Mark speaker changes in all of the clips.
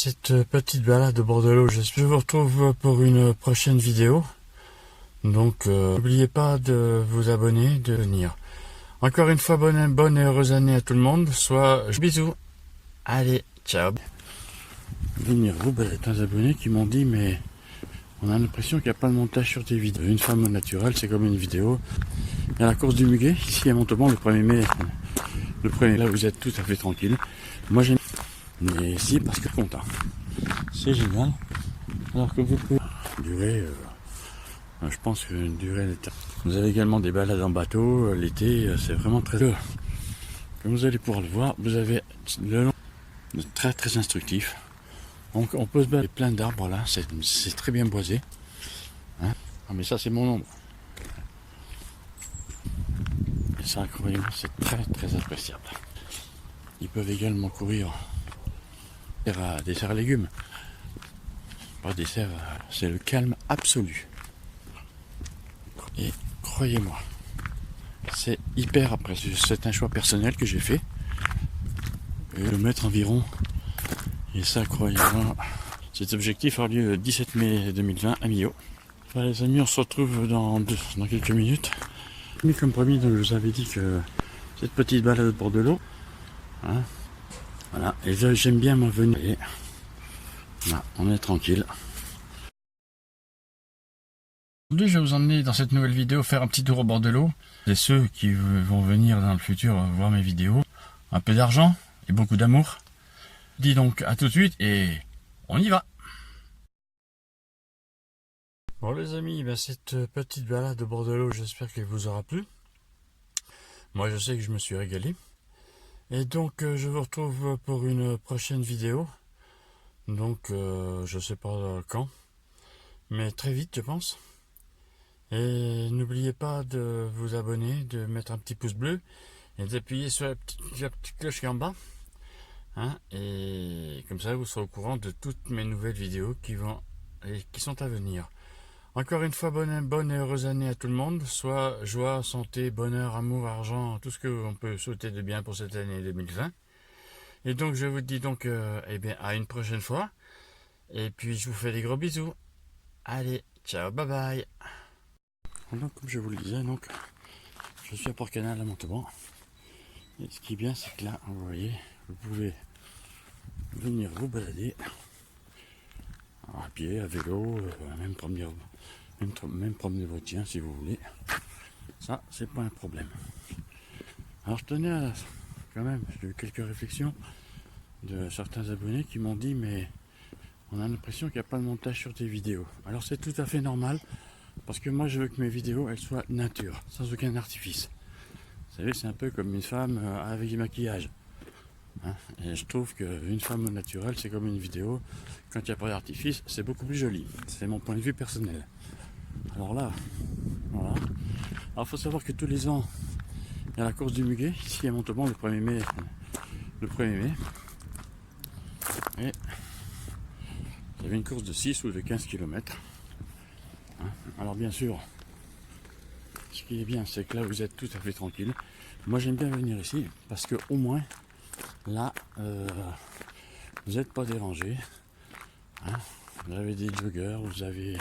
Speaker 1: cette petite balade au bord de l'eau. Je vous retrouve pour une prochaine vidéo. Donc n'oubliez pas de vous abonner, de venir. Encore une fois, bonne et heureuse année à tout le monde. Bisous. Allez, ciao. Venir vous balader. Des abonnés qui m'ont dit mais on a l'impression qu'il n'y a pas de montage sur tes vidéos. Une femme naturelle, c'est comme une vidéo. Il y a la course du muguet, ici à Montauban, le 1er mai. Le 1er, là vous êtes tout à fait tranquille. Moi j'aime. Mais ici parce que content. C'est génial. Alors que vous pouvez durer, je pense que durer l'été. Vous avez également des balades en bateau, l'été, c'est vraiment très dur. Comme vous allez pouvoir le voir, vous avez le long très très instructif. Donc on peut se balader plein d'arbres là, c'est très bien boisé. Hein, ah mais ça c'est mon ombre. Et ça, croyez-moi, c'est très très appréciable. Ils peuvent également courir à des serres à légumes. Pas des serres, c'est le calme absolu. Et croyez-moi, c'est hyper apprécié. C'est un choix personnel que j'ai fait. Et le mettre environ. Et ça, croyez-moi, cet objectif aura lieu le 17 mai 2020 à Millau. Voilà, les amis, on se retrouve dans quelques minutes. Mais comme promis, donc, je vous avais dit que cette petite balade au bord de l'eau, hein, voilà, et j'aime bien m'en venir. Et, voilà, on est tranquille. Aujourd'hui, je vais vous emmener dans cette nouvelle vidéo faire un petit tour au bord de l'eau. Et ceux qui vont venir dans le futur voir mes vidéos, un peu d'argent et beaucoup d'amour. Je dis donc à tout de suite et on y va. Bon les amis, cette petite balade au bord de l'eau, j'espère qu'elle vous aura plu. Moi je sais que je me suis régalé. Et donc je vous retrouve pour une prochaine vidéo. Donc je sais pas quand, mais très vite je pense. Et n'oubliez pas de vous abonner, de mettre un petit pouce bleu et d'appuyer sur la petite cloche qui est en bas. Hein, et comme ça vous serez au courant de toutes mes nouvelles vidéos qui sont à venir. Encore une fois, bonne et heureuse année à tout le monde. Soit joie, santé, bonheur, amour, argent, tout ce que on peut souhaiter de bien pour cette année 2020. Et donc je vous dis donc à une prochaine fois. Et puis je vous fais des gros bisous. Allez, ciao, bye bye. Donc comme je vous le disais, donc je suis à Port-Canal à Montauban. Et ce qui est bien, c'est que là, vous voyez, vous pouvez venir vous balader à pied, à vélo, même promener votre chien si vous voulez. Ça, c'est pas un problème. Alors je tenais à, quand même, j'ai eu quelques réflexions de certains abonnés qui m'ont dit mais on a l'impression qu'il n'y a pas de montage sur tes vidéos. Alors c'est tout à fait normal parce que moi je veux que mes vidéos elles soient nature, sans aucun artifice. Vous savez, c'est un peu comme une femme avec du maquillage. Hein, et je trouve qu'une femme naturelle, c'est comme une vidéo. Quand il n'y a pas d'artifice, c'est beaucoup plus joli. C'est mon point de vue personnel. Alors là, voilà. Alors il faut savoir que tous les ans, il y a la course du muguet, ici à Montauban, le 1er mai. Le 1er mai. Et il y avait une course de 6 ou de 15 km. Hein, alors bien sûr, ce qui est bien, c'est que là, vous êtes tout à fait tranquille. Moi, j'aime bien venir ici, parce que au moins, là, vous n'êtes pas dérangé. Hein, vous avez des joggers, vous avez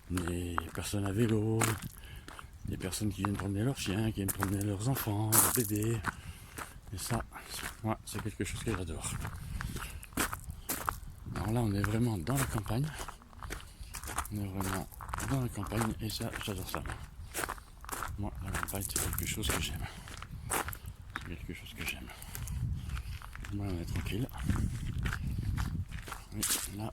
Speaker 1: des personnes à vélo, des personnes qui viennent promener leurs chiens, qui viennent promener leurs enfants, leurs bébés. Et ça, moi, c'est quelque chose que j'adore. Alors là, on est vraiment dans la campagne. On est vraiment dans la campagne et ça, j'adore ça. Moi, la campagne, c'est quelque chose que j'aime. C'est quelque chose que j'aime. Voilà, on est tranquille. Oui, là,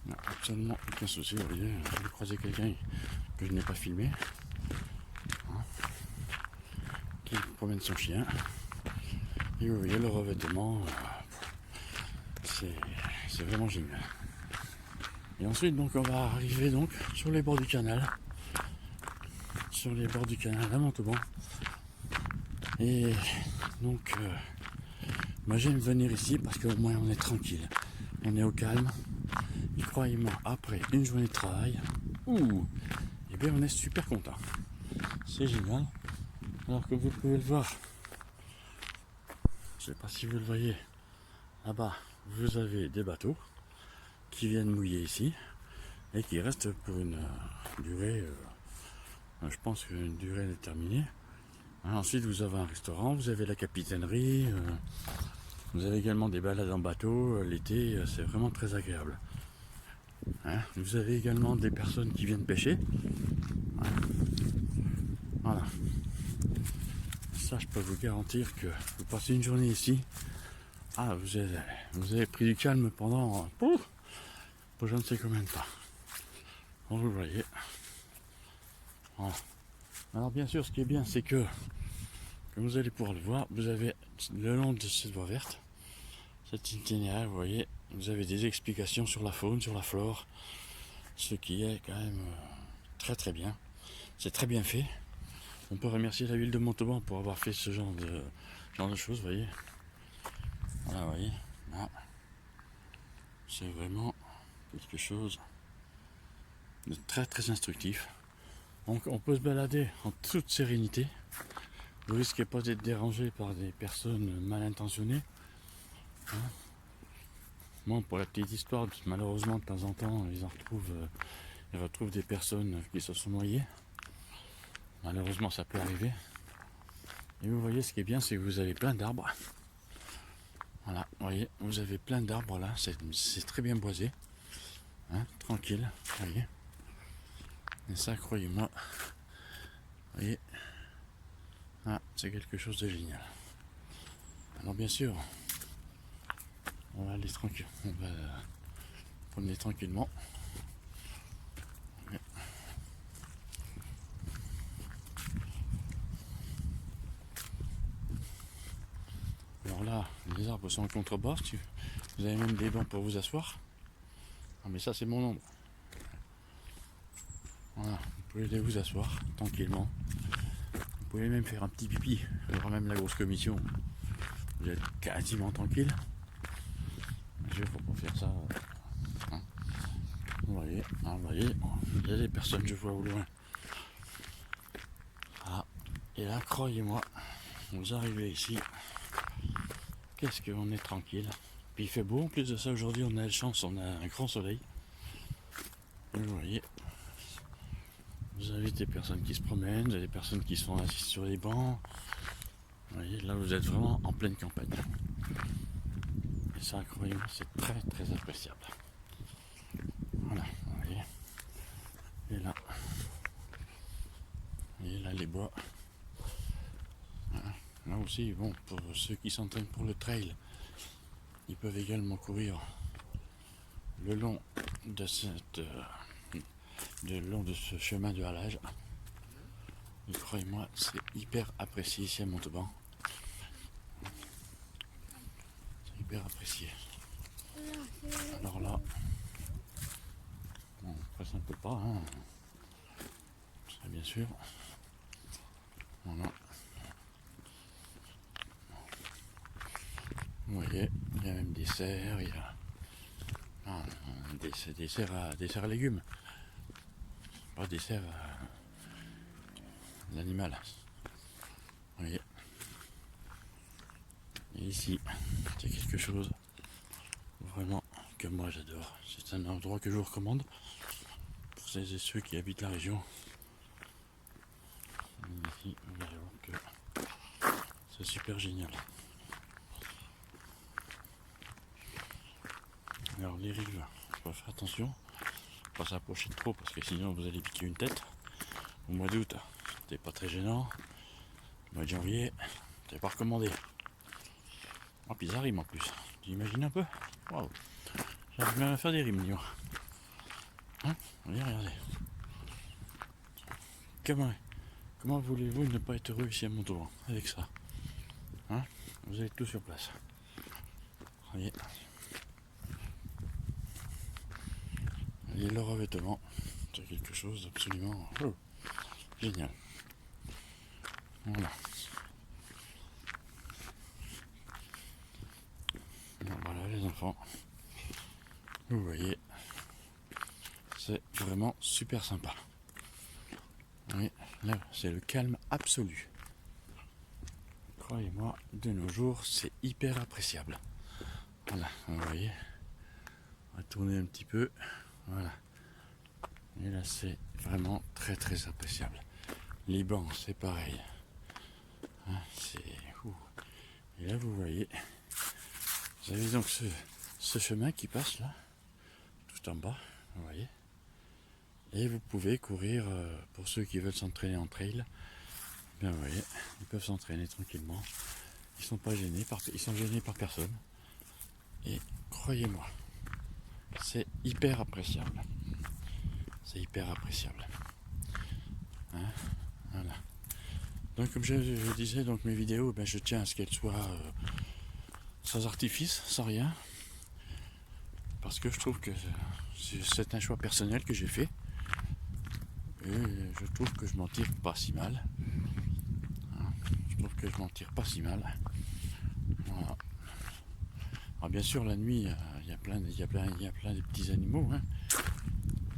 Speaker 1: on n'a absolument aucun souci. Vous voyez, je vais croiser quelqu'un que je n'ai pas filmé, hein, qui promène son chien. Et vous voyez, le revêtement, c'est vraiment génial. Et ensuite, donc, on va arriver donc sur les bords du canal. Sur les bords du canal à Montauban. Et donc, moi j'aime venir ici parce qu'au moins on est tranquille. On est au calme. Et croyez-moi, après une journée de travail, et bien on est super content. C'est génial. Alors que vous pouvez le voir, je sais pas si vous le voyez, là-bas, vous avez des bateaux qui viennent mouiller ici et qui restent pour une durée, je pense qu'une durée déterminée. Ensuite, vous avez un restaurant, vous avez la capitainerie, vous avez également des balades en bateau. L'été, c'est vraiment très agréable. Vous avez également des personnes qui viennent pêcher. Voilà. Ça, je peux vous garantir que vous passez une journée ici. Vous avez pris du calme pendant pour je ne sais combien de temps. Bon, vous voyez. Voilà. Alors bien sûr, ce qui est bien, c'est que, comme vous allez pouvoir le voir, vous avez le long de cette voie verte, cet itinéraire, vous voyez, vous avez des explications sur la faune, sur la flore, ce qui est quand même très très bien. C'est très bien fait. On peut remercier la ville de Montauban pour avoir fait ce genre de choses, vous voyez. Voilà, vous voyez. Là, c'est vraiment quelque chose de très très instructif. Donc on peut se balader en toute sérénité. Vous risquez pas d'être dérangé par des personnes mal intentionnées. Bon, pour la petite histoire, malheureusement de temps en temps, ils retrouvent des personnes qui se sont noyées. Malheureusement, ça peut arriver. Et vous voyez, ce qui est bien, c'est que vous avez plein d'arbres. Voilà, vous voyez, vous avez plein d'arbres là, c'est très bien boisé. Tranquille, vous voyez. Et ça, croyez-moi, vous voyez, c'est quelque chose de génial. Alors bien sûr, on va aller tranquille, on va promener tranquillement. Alors là, les arbres sont en contrebas, vous avez même des bancs pour vous asseoir. Ah mais ça c'est mon ombre. Voilà, vous pouvez aller vous asseoir tranquillement. Vous pouvez même faire un petit pipi, il y aura même la grosse commission. Vous êtes quasiment tranquille. Je ne faut pas faire ça. Vous voyez, il y a des personnes, je vois au loin. Et là, croyez-moi, vous arrivez ici, qu'est-ce qu'on est tranquille. Puis il fait beau, en plus de ça, aujourd'hui, on a la chance, on a un grand soleil. Et vous voyez, vous avez des personnes qui se promènent, vous avez des personnes qui sont assises sur les bancs. Vous voyez, là, vous êtes vraiment en pleine campagne. Et ça, croyez-moi, c'est très, très appréciable. Voilà, vous voyez. Et là, les bois. Là aussi, bon, pour ceux qui s'entraînent pour le trail, ils peuvent également courir le long de ce chemin de halage. Et croyez-moi, c'est hyper apprécié ici à Montauban. C'est hyper apprécié. Alors là, on presse un peu pas, ça bien sûr. Voilà. Vous voyez, il y a même des cerfs, il y a des cerfs à légumes. Pas des cerfs à l'animal. Vous voyez. Et ici, c'est quelque chose vraiment que moi j'adore. C'est un endroit que je vous recommande pour celles et ceux qui habitent la région. Ici, vous allez voir que c'est super génial. Alors les rives, il faut faire attention, pas s'approcher trop parce que sinon vous allez piquer une tête. Au mois d'août, c'était pas très gênant. Au mois de janvier, c'était pas recommandé. Oh, puis ça rime en plus. Tu imagines un peu? Waouh! J'arrive même à faire des rimes, dis-moi. Regardez. Comment voulez-vous ne pas être heureux ici à Montauban avec ça? Vous avez tout sur place. Voyez. Et le revêtement, c'est quelque chose d'absolument génial. Voilà. Alors voilà les enfants. Vous voyez, c'est vraiment super sympa. Oui, là c'est le calme absolu. Croyez-moi, de nos jours, c'est hyper appréciable. Voilà, vous voyez. On va tourner un petit peu. Voilà. Et là, c'est vraiment très très appréciable. Liban, c'est pareil. Hein, c'est... Ouh. Et là, vous voyez, vous avez donc ce chemin qui passe là, tout en bas, vous voyez. Et vous pouvez courir, pour ceux qui veulent s'entraîner en trail, bien vous voyez, ils peuvent s'entraîner tranquillement. Ils sont pas gênés, ils sont gênés par personne. Et croyez-moi, c'est hyper appréciable. C'est hyper appréciable. Hein, voilà. Donc comme je disais, donc mes vidéos, ben, je tiens à ce qu'elles soient sans artifice, sans rien. Parce que je trouve que c'est un choix personnel que j'ai fait. Et je trouve que je m'en tire pas si mal. Je trouve que je m'en tire pas si mal. Voilà. Alors bien sûr la nuit, il y a plein de petits animaux. Hein.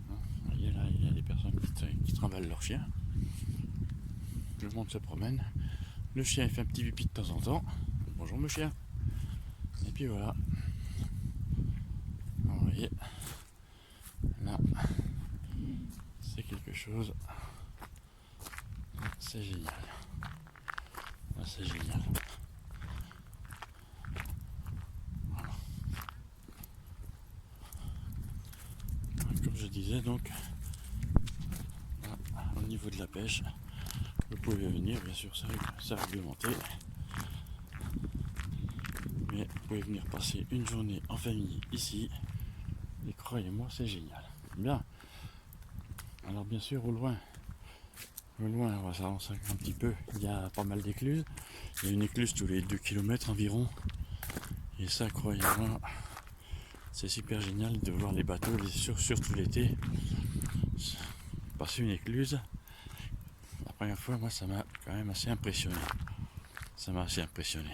Speaker 1: Vous voyez là, il y a des personnes qui trimballent leur chien. Tout le monde se promène. Le chien il fait un petit pipi de temps en temps. Bonjour mon chien. Et puis voilà. Vous voyez. Là, c'est quelque chose. C'est génial. Là, c'est génial. Voilà. Comme je disais donc, là, au niveau de la pêche, vous pouvez venir, bien sûr, c'est réglementé. Mais vous pouvez venir passer une journée en famille ici. Et croyez-moi, c'est génial. Bien. Alors bien sûr, au loin, on va s'avancer un petit peu. Il y a pas mal d'écluses. Il y a une écluse tous les 2 km environ. Et ça, croyez-moi, c'est super génial de voir les bateaux, surtout l'été, passer une écluse. La première fois, moi, ça m'a quand même assez impressionné. Ça m'a assez impressionné.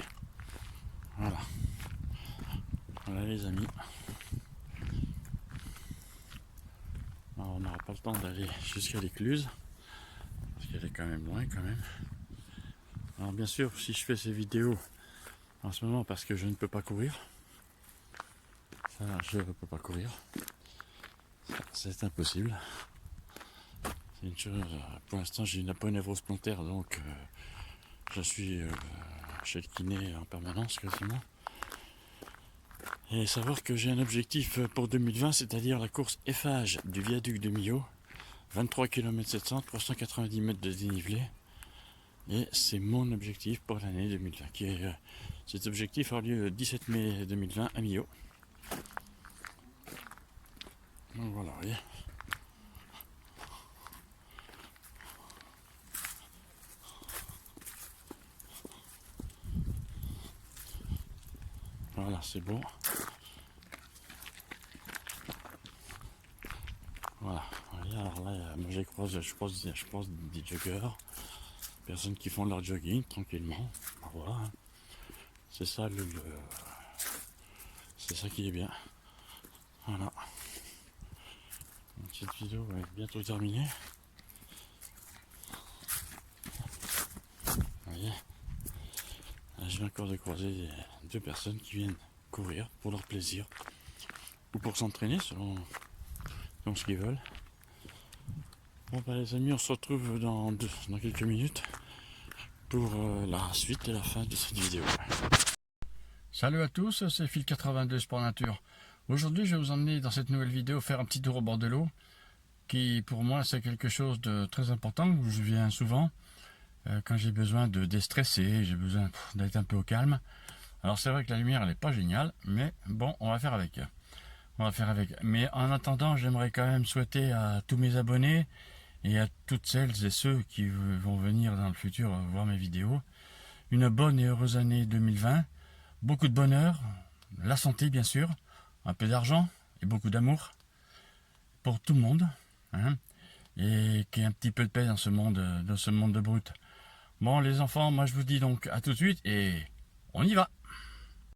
Speaker 1: Voilà. Voilà les amis. Alors, on n'aura pas le temps d'aller jusqu'à l'écluse. Parce qu'elle est quand même loin quand même. Alors bien sûr, si je fais ces vidéos en ce moment parce que je ne peux pas courir, ça, je ne peux pas courir. C'est impossible. C'est une chose. Pour l'instant, j'ai une aponévrose plantaire, donc je suis chez le kiné en permanence quasiment. Et savoir que j'ai un objectif pour 2020, c'est-à-dire la course Eiffage du viaduc de Millau, 23 km 700, 390 mètres de dénivelé. Et c'est mon objectif pour l'année 2020. Cet objectif aura lieu le 17 mai 2020 à Millau. Donc voilà, vous voyez. Voilà, c'est bon. Voilà, alors là, moi je croise des joggers, personnes qui font leur jogging tranquillement. Voilà, c'est ça c'est ça qui est bien. Voilà. Donc, cette vidéo va être bientôt terminée. Vous voyez, là, je viens encore de croiser 2 personnes qui viennent courir pour leur plaisir ou pour s'entraîner selon ce qu'ils veulent. Bon bah les amis, on se retrouve dans quelques minutes pour la suite et la fin de cette vidéo. Salut à tous, c'est Phil82 Sport Nature. Aujourd'hui je vais vous emmener dans cette nouvelle vidéo faire un petit tour au bord de l'eau qui pour moi c'est quelque chose de très important où je viens souvent quand j'ai besoin de déstresser, j'ai besoin d'être un peu au calme. Alors c'est vrai que la lumière elle n'est pas géniale, mais bon, on va faire avec. Mais en attendant, j'aimerais quand même souhaiter à tous mes abonnés et à toutes celles et ceux qui vont venir dans le futur voir mes vidéos, une bonne et heureuse année 2020, beaucoup de bonheur, la santé bien sûr, un peu d'argent et beaucoup d'amour pour tout le monde, hein, et qu'il y ait un petit peu de paix dans ce monde de brutes. Bon les enfants, moi je vous dis donc à tout de suite et on y va.